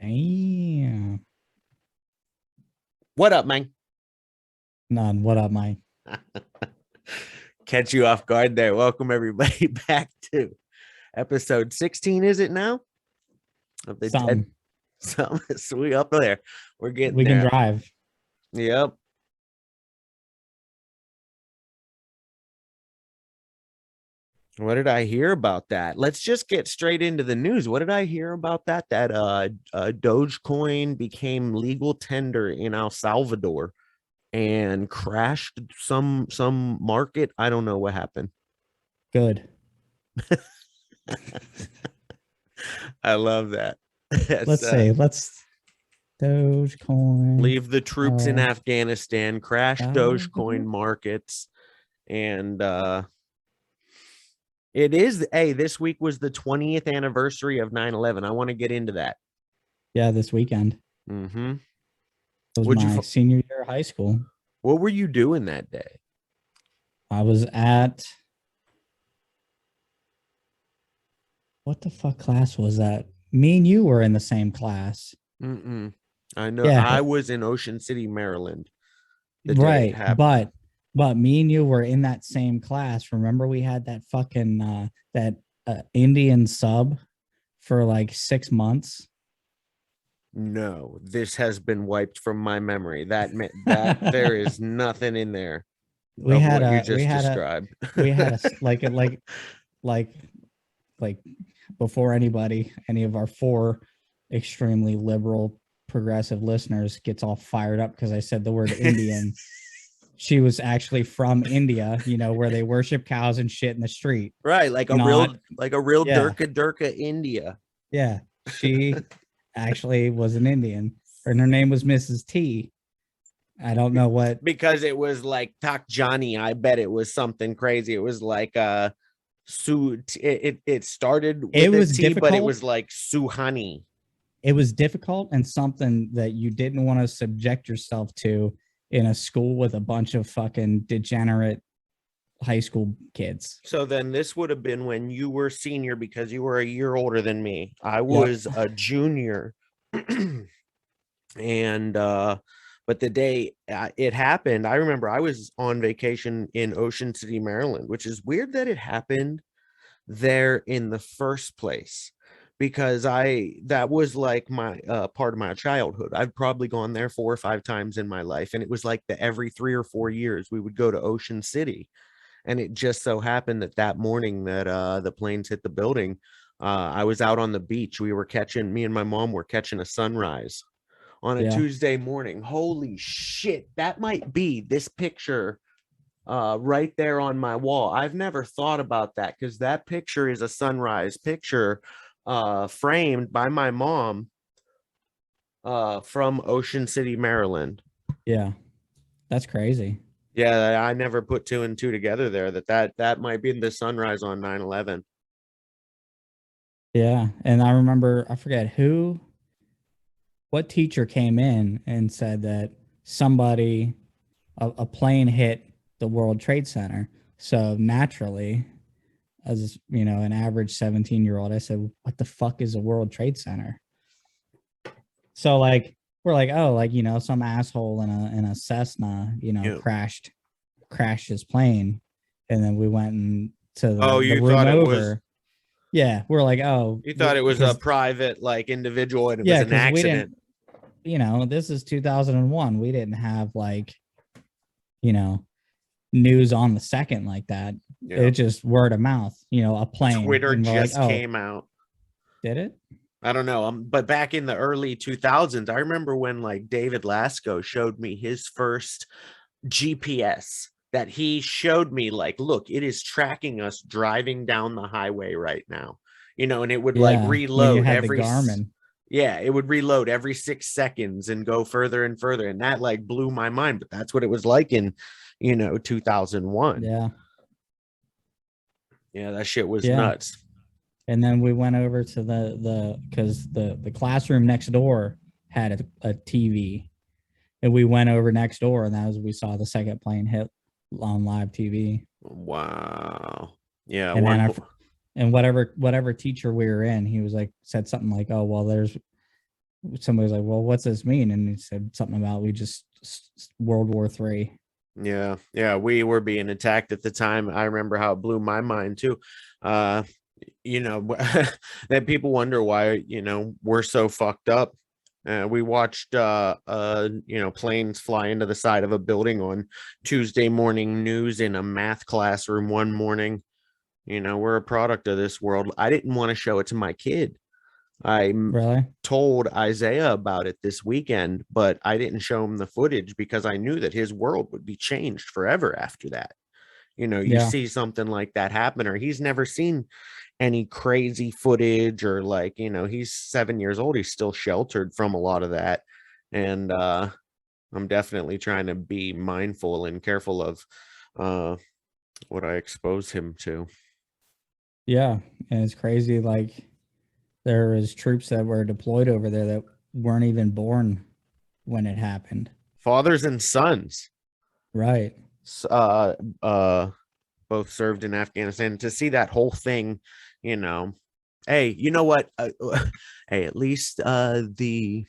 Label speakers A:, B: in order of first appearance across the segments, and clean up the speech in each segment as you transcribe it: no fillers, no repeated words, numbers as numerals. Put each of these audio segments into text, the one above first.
A: Damn.
B: What up, man?
A: None. What up, Mike?
B: Catch you off guard there. Welcome everybody back to episode 16. Is it now? Of the some sweet up there. We're getting
A: we
B: there.
A: Can drive.
B: Yep. What did I hear about that? Let's just get straight into the news. What did I hear about that? That Dogecoin became legal tender in El Salvador and crashed some market. I don't know what happened.
A: Good.
B: I love that.
A: Let's Dogecoin.
B: Leave the troops in Afghanistan, crash Dogecoin markets. And it is, this week was the 20th anniversary of 9/11. I want to get into that.
A: Yeah, this weekend.
B: Mm-hmm.
A: It was my senior year of high school.
B: What were you doing that day?
A: I was at, what the fuck class was that? Me and you were in the same class.
B: I know.
A: Yeah.
B: I was in Ocean City, Maryland.
A: Right, but me and you were in that same class. Remember, we had that fucking Indian sub for like 6 months.
B: No, this has been wiped from my memory. That there is nothing in there.
A: We had
B: what you just described.
A: We had a like before any of our 4 extremely liberal progressive listeners gets all fired up because I said the word Indian. She was actually from India, where they worship cows and shit in the street.
B: Right, like a real Durka India.
A: Yeah, she actually was an Indian, and her name was Mrs. T. I don't know what,
B: because it was like Tak Johnny. I bet it was something crazy. It was like it started with it was T, but it was like Suhani.
A: It was difficult and something that you didn't want to subject yourself to in a school with a bunch of fucking degenerate high school kids.
B: So then this would have been when you were senior, because you were a year older than me. I was a junior. And but the day it happened, I remember I was on vacation in Ocean City, Maryland, which is weird that it happened there in the first place, because that was like my part of my childhood. I've probably gone there 4 or 5 times in my life, and it was like every 3 or 4 years we would go to Ocean City. And it just so happened that morning that the planes hit the building, I was out on the beach. Me and my mom were catching a sunrise on a Tuesday morning. Holy shit, that might be this picture right there on my wall. I've never thought about that, because that picture is a sunrise picture framed by my mom from Ocean City, Maryland.
A: Yeah, that's crazy.
B: Yeah, I never put 2 and 2 together there, that might be the sunrise on 9/11.
A: Yeah, and I remember, I forget what teacher came in and said that a plane hit the World Trade Center. So naturally, as an average 17-year-old, I said, what the fuck is a World Trade Center? So we're like, oh, some asshole in a Cessna, crashed his plane. And then we went to the room over. Yeah, we're like, oh,
B: you thought it was a private individual, and it was an accident.
A: This is 2001. We didn't have news on the second like that. Yeah. It just word of mouth, a plane.
B: Twitter just came out.
A: Did it?
B: I don't know. But back in the early 2000s, I remember when David Lasco showed me his first GPS that he showed me, look, it is tracking us driving down the highway right now, and it would reload every Garmin. Yeah, it would reload every 6 seconds and go further and further. And that blew my mind. But that's what it was like in, 2001.
A: Yeah.
B: Yeah, that shit was nuts.
A: And then we went over to because the classroom next door had a TV. And we went over next door, and we saw the second plane hit on live TV.
B: Wow. Yeah.
A: And then whatever teacher we were in, he was said something like, oh, well, somebody's like, well, what's this mean? And he said something about World War III.
B: Yeah, we were being attacked at the time. I remember how it blew my mind too. You know, that people wonder why, you know, we're so fucked up. We watched you know, planes fly into the side of a building on Tuesday morning news in a math classroom one morning. You know, we're a product of this world. I didn't want to show it to my kid. I
A: Really?
B: told Isaiah about it this weekend, but I didn't show him the footage because I knew that his world would be changed forever after that. You know, you
A: Yeah.
B: see something like that happen, or he's never seen any crazy footage, or like, you know, he's 7 years old. He's still sheltered from a lot of that. And I'm definitely trying to be mindful and careful of what I expose him to.
A: Yeah. And it's crazy. Like, there was troops that were deployed over there that weren't even born when it happened.
B: Fathers and sons.
A: Right.
B: Both served in Afghanistan. To see that whole thing, you know, hey, you know what? Hey, at least the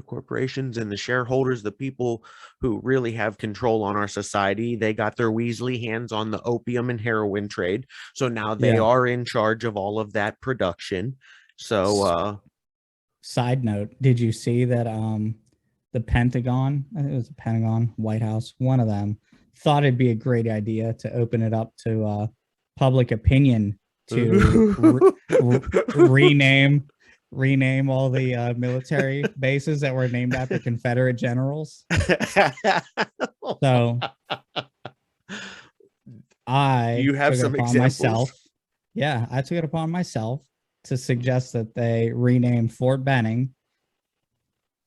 B: corporations and the shareholders, the people who really have control on our society, they got their Weasley hands on the opium and heroin trade. So now they are in charge of all of that production. So
A: side note, did you see that the Pentagon, I think it was the Pentagon, White House, one of them thought it'd be a great idea to open it up to public opinion to rename all the military bases that were named after Confederate generals. So I
B: have some examples?
A: I took it upon myself to suggest that they rename Fort Benning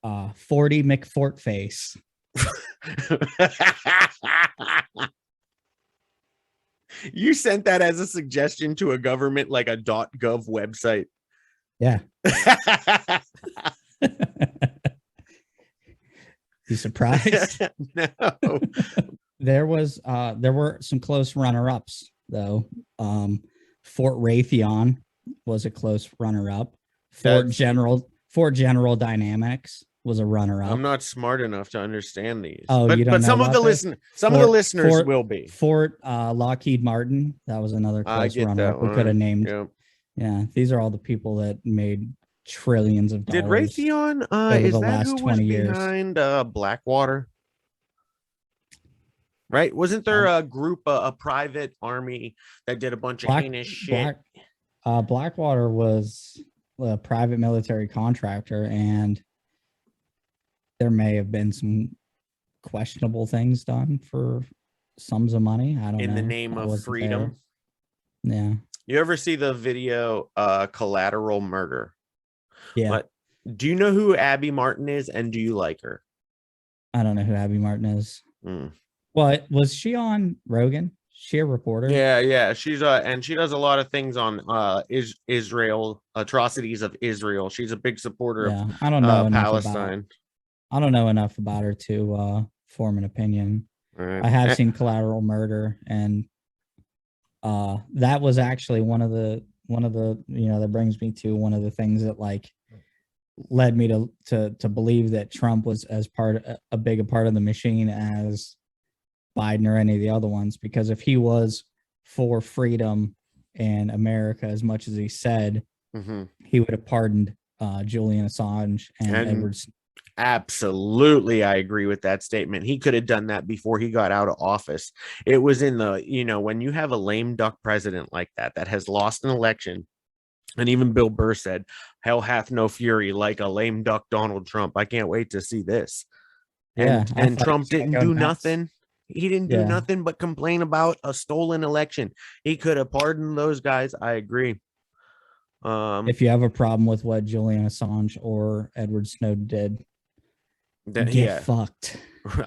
A: 40 McFortface.
B: You sent that as a suggestion to a government, like a .gov website.
A: Yeah. You surprised?
B: No.
A: There were some close runner-ups though. Fort Raytheon was a close runner-up. Fort General Dynamics was a runner-up.
B: I'm not smart enough to understand these.
A: Oh,
B: but,
A: you don't know
B: some of the listeners will be.
A: Fort Lockheed Martin, that was another close runner-up. We could have named.
B: Yep.
A: Yeah, these are all the people that made trillions of dollars.
B: Did Raytheon is the that last who 20 was years behind Blackwater? Right? Wasn't there a group, a private army that did a bunch of heinous shit?
A: Blackwater was a private military contractor, and there may have been some questionable things done for sums of money. I don't know.
B: In the name of freedom.
A: There. Yeah.
B: You ever see the video Collateral Murder?
A: Yeah.
B: But do you know who Abby Martin is, and do you like her?
A: I don't know who Abby Martin is. What was she on Rogan? She a reporter?
B: Yeah. She's and she does a lot of things on Israel, atrocities of Israel. She's a big supporter of
A: I don't know
B: Palestine.
A: I don't know enough about her to form an opinion. Right. I have seen Collateral Murder, and that was actually one of the that brings me to one of the things that like led me to believe that Trump was as a big part of the machine as Biden or any of the other ones, because if he was for freedom and America as much as he said, he would have pardoned Julian Assange and Edward.
B: Absolutely, I agree with that statement. He could have done that before he got out of office. It was in the, when you have a lame duck president like that has lost an election, and even Bill Burr said, "Hell hath no fury like a lame duck Donald Trump." I can't wait to see this. And Trump didn't do nothing. He didn't do nothing but complain about a stolen election. He could have pardoned those guys. I agree.
A: If you have a problem with what Julian Assange or Edward Snowden did, get fucked.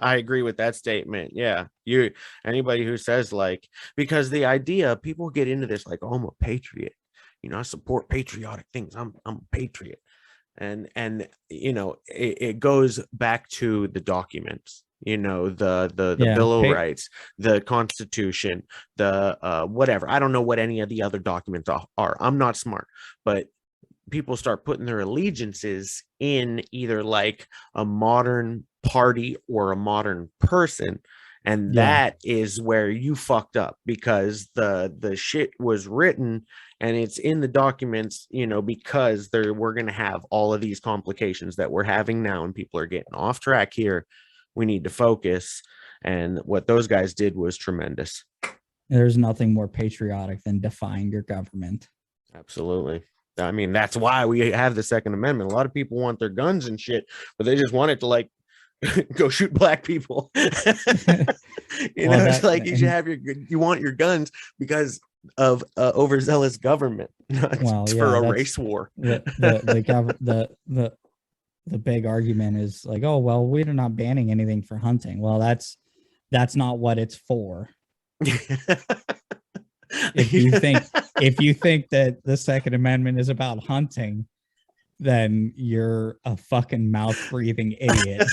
B: I agree with that statement. Yeah. Anybody who says because the idea, people get into this like, oh, I'm a patriot. I support patriotic things. I'm a patriot. And it goes back to the documents. The Bill of Rights, the Constitution, the whatever. I don't know what any of the other documents are. I'm not smart, but people start putting their allegiances in either like a modern party or a modern person. And that is where you fucked up, because the shit was written and it's in the documents, you know, because we're going to have all of these complications that we're having now, and people are getting off track here. We need to focus. And what those guys did was tremendous.
A: There's nothing more patriotic than defying your government.
B: Absolutely. I mean, that's why we have the Second Amendment. A lot of people want their guns and shit, but they just want it to like go shoot black people. It's like you should have you want your guns because of overzealous government, not for a race war.
A: The big argument is like, oh well, we're not banning anything for hunting. Well, that's not what it's for. If you think that the Second Amendment is about hunting, then you're a fucking mouth breathing idiot.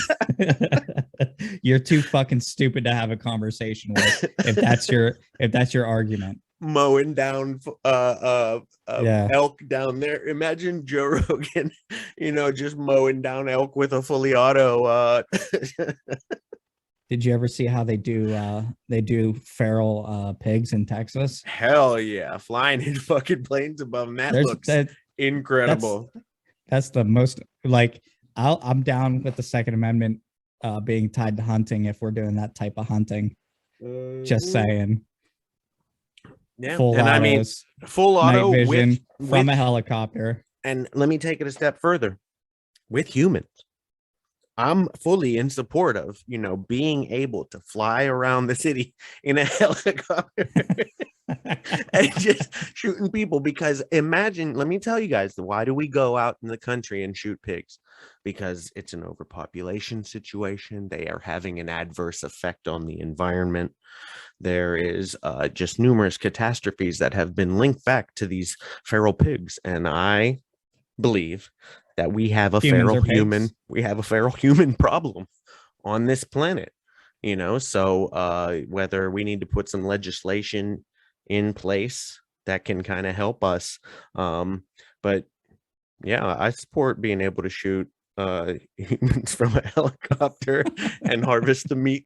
A: You're too fucking stupid to have a conversation with if that's your argument.
B: Mowing down elk down there. Imagine Joe Rogan, just mowing down elk with a fully auto.
A: Did you ever see how they do feral pigs in Texas?
B: Hell yeah, flying in fucking planes above them. That looks incredible.
A: That's the most, like, I'm down with the Second Amendment being tied to hunting if we're doing that type of hunting. Just saying.
B: Yeah,
A: full
B: and
A: autos,
B: full auto
A: night vision
B: with
A: from a helicopter.
B: And let me take it a step further. With humans, I'm fully in support of, being able to fly around the city in a helicopter and just shooting people. Because imagine, let me tell you guys, why do we go out in the country and shoot pigs? Because it's an overpopulation situation. They are having an adverse effect on the environment. There is just numerous catastrophes that have been linked back to these feral pigs. And I believe that we have a feral human problem on this planet, so whether we need to put some legislation in place that can kind of help us, but yeah, I support being able to shoot humans from a helicopter and harvest the meat.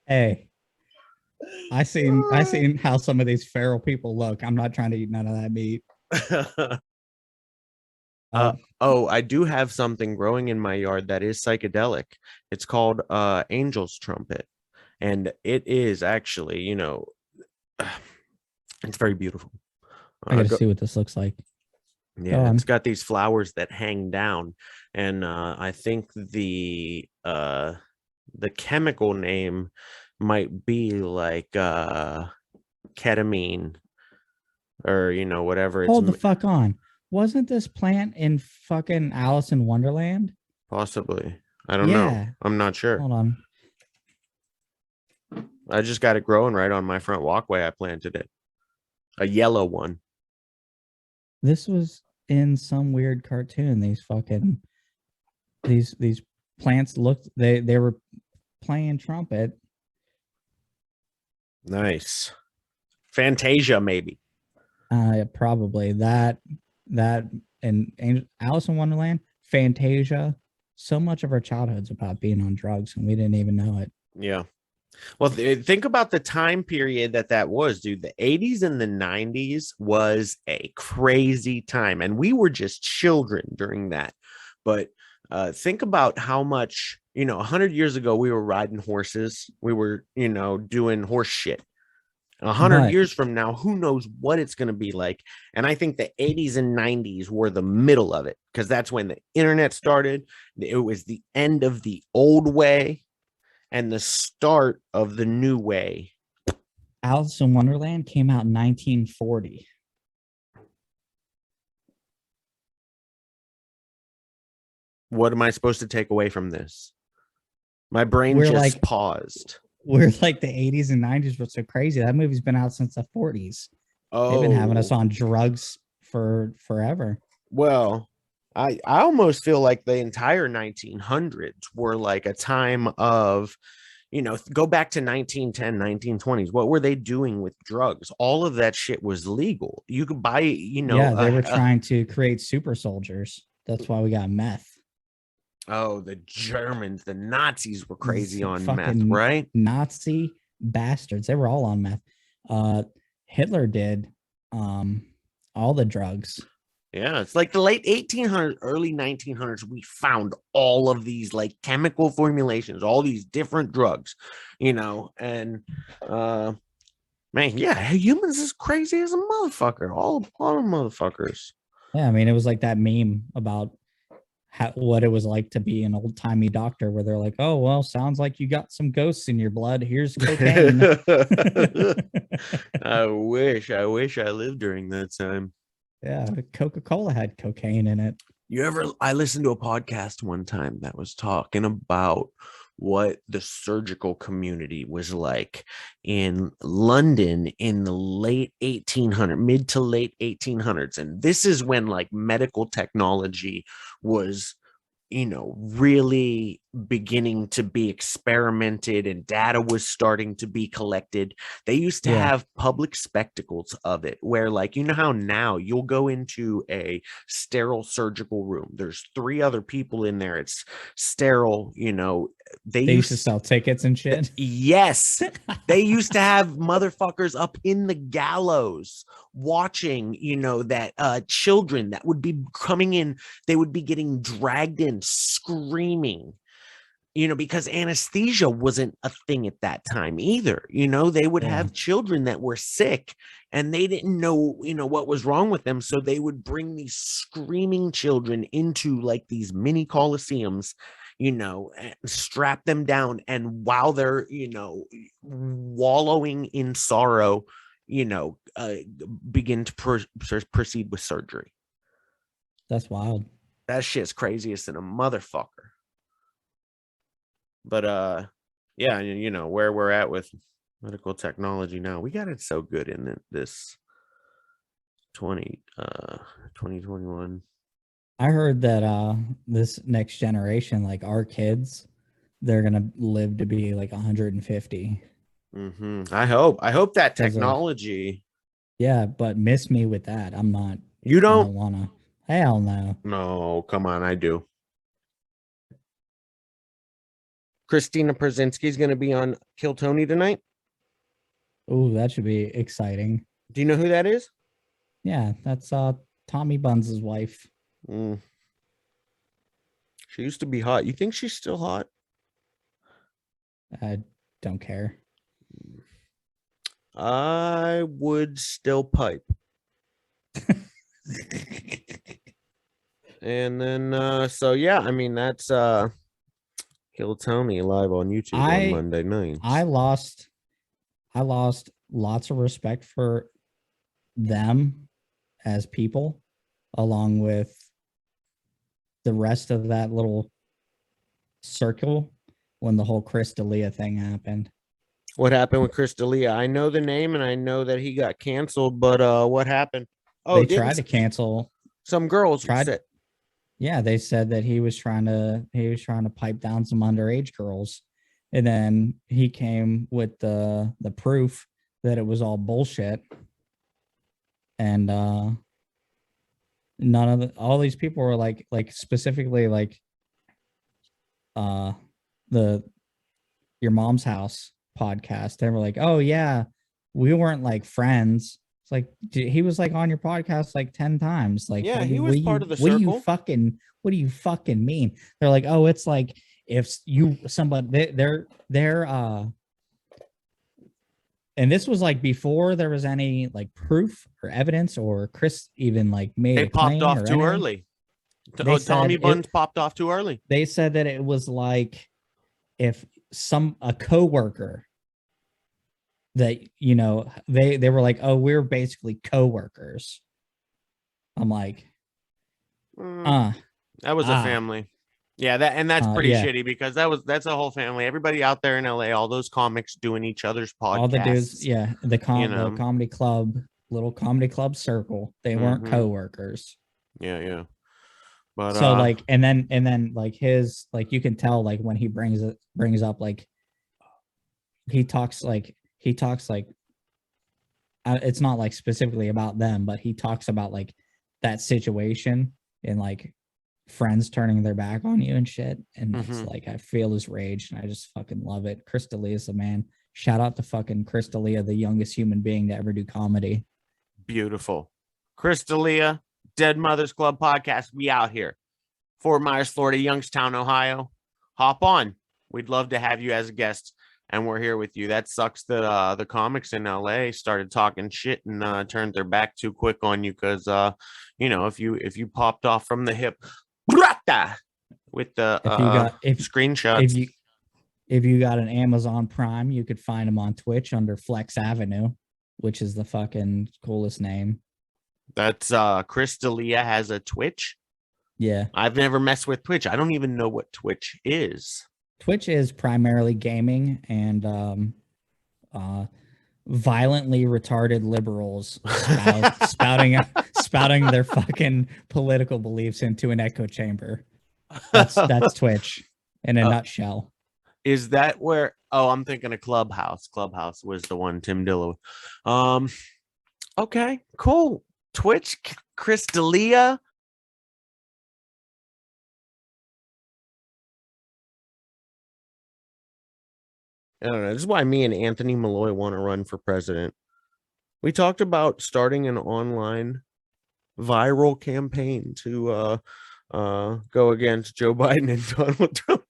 A: Hey, I seen how some of these feral people look. I'm not trying to eat none of that meat.
B: I do have something growing in my yard that is psychedelic. It's called angel's trumpet, and it is actually, it's very beautiful.
A: I gotta see what this looks like.
B: Yeah, it's got these flowers that hang down, and I think the chemical name might be like ketamine, or whatever.
A: Hold the fuck on. Wasn't this plant in fucking Alice in Wonderland?
B: Possibly. I don't know. I'm not sure.
A: Hold on.
B: I just got it growing right on my front walkway. I planted it. A yellow one.
A: This was in some weird cartoon. These plants looked, they were playing trumpet.
B: Nice. Fantasia, maybe.
A: Probably that and Alice in Wonderland, Fantasia. So much of our childhood's about being on drugs, and we didn't even know it.
B: Yeah. Well, think about the time period that was, dude. The 80s and the 90s was a crazy time, and we were just children during that. But think about how much, 100 years ago, we were riding horses. We were, doing horse shit. 100 years from now, who knows what it's going to be like. And I think the 80s and 90s were the middle of it, because that's when the internet started. It was the end of the old way and the start of the new way.
A: Alice in Wonderland came out in 1940.
B: What am I supposed to take away from this? My brain just paused.
A: We're like the 80s and 90s were so crazy. That movie's been out since the 40s. Oh, they've been having us on drugs for forever.
B: Well, I almost feel like the entire 1900s were like a time of, go back to 1910, 1920s. What were they doing with drugs? All of that shit was legal. You could buy,
A: Yeah, they were trying to create super soldiers. That's why we got meth.
B: oh, the Germans, the Nazis were crazy
A: These
B: on meth,
A: fucking
B: right?
A: Nazi bastards. They were all on meth. Hitler did all the drugs.
B: Yeah, it's like the late 1800s, early 1900s. We found all of these like chemical formulations, all these different drugs, and man, yeah, humans is crazy as a motherfucker. All the motherfuckers.
A: Yeah, I mean, it was like that meme about what it was like to be an old timey doctor, where they're like, "Oh, well, sounds like you got some ghosts in your blood. Here's cocaine."
B: I wish I lived during that time.
A: Yeah, Coca-Cola had cocaine in it.
B: I listened to a podcast one time that was talking about what the surgical community was like in London in the late 1800s, mid to late 1800s. And this is when like medical technology was really beginning to be experimented and data was starting to be collected. They used to have public spectacles of it where, like, how now you'll go into a sterile surgical room. There's 3 other people in there. It's sterile, They
A: used to sell tickets and shit.
B: Yes. They used to have motherfuckers up in the gallows watching, that children that would be coming in, they would be getting dragged in screaming, because anesthesia wasn't a thing at that time either. They would have children that were sick and they didn't know, what was wrong with them. So they would bring these screaming children into like these mini coliseums, and strap them down. And while they're, wallowing in sorrow, begin to proceed with surgery.
A: That's wild.
B: That shit's craziest than a motherfucker. But yeah, where we're at with medical technology now, we got it so good in this 2021.
A: I heard that this next generation, like our kids, they're gonna live to be like 150.
B: I hope that technology.
A: Yeah, but miss me with that. I'm not.
B: You don't?
A: I don't wanna. Hell no.
B: No, come on, I do. Christina Przinski's going to be on Kill Tony tonight.
A: Oh, that should be exciting.
B: Do you know who that is?
A: Yeah, that's Tommy Buns' wife.
B: She used to be hot. You think she's still hot?
A: I don't care.
B: I would still pipe. And then so yeah, I mean that's Kill Tony live on YouTube on Monday nights.
A: I lost lots of respect for them as people, along with the rest of that little circle when the whole Chris D'Elia thing happened.
B: What happened with Chris D'Elia? I know the name and I know that he got canceled, but what happened?
A: Oh, they tried to cancel.
B: Some girls tried.
A: Yeah, they said that he was trying to pipe down some underage girls, and then he came with the proof that it was all bullshit. And none of all these people were like specifically like the Your Mom's House podcast. They were like, oh yeah, we weren't like friends. It's like he was like on your podcast like 10 times. Like,
B: yeah, he was part of the circle.
A: What do you fucking mean? They're like, oh, it's like if they're and this was like before there was any like proof or evidence or Chris even like made
B: it popped off too early. Tommy Buns popped off too early.
A: They said that it was like if a coworker that they were like, oh, we're basically coworkers. I'm like,
B: that was a family. Yeah, that's pretty shitty because that's a whole family. Everybody out there in LA, all those comics doing each other's podcasts. All the dudes,
A: the comedy club, little comedy club circle. They weren't coworkers.
B: Yeah. But
A: so and then like his, like you can tell like when he brings up like he talks like it's not like specifically about them, but he talks about like that situation and like friends turning their back on you and shit. And it's like, I feel his rage and I just fucking love it. Chris D'Elia's the man. Shout out to fucking Chris D'Elia, the youngest human being to ever do comedy.
B: Beautiful. Chris D'Elia, Dead Mothers Club podcast. We out here. Fort Myers, Florida, Youngstown, Ohio. Hop on. We'd love to have you as a guest. And we're here with you. That sucks that the comics in LA started talking shit and turned their back too quick on you because you know, if you popped off from the hip with the screenshots.
A: If you got an Amazon Prime, you could find them on Twitch under Flex Avenue, which is the fucking coolest name.
B: That's Chris D'Elia has a Twitch.
A: Yeah.
B: I've never messed with Twitch. I don't even know what Twitch is.
A: Twitch is primarily gaming and violently retarded liberals spouting their fucking political beliefs into an echo chamber. That's Twitch in a nutshell.
B: Is that where? Oh, I'm thinking of Clubhouse. Clubhouse was the one Tim Dillo. Okay, cool. Twitch, Chris D'Elia. I don't know. This is why me and Anthony Malloy want to run for president. We talked about starting an online viral campaign to go against Joe Biden and Donald Trump.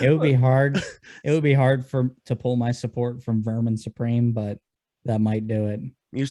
A: It would be hard. It would be hard to pull my support from Vermin Supreme, but that might do it.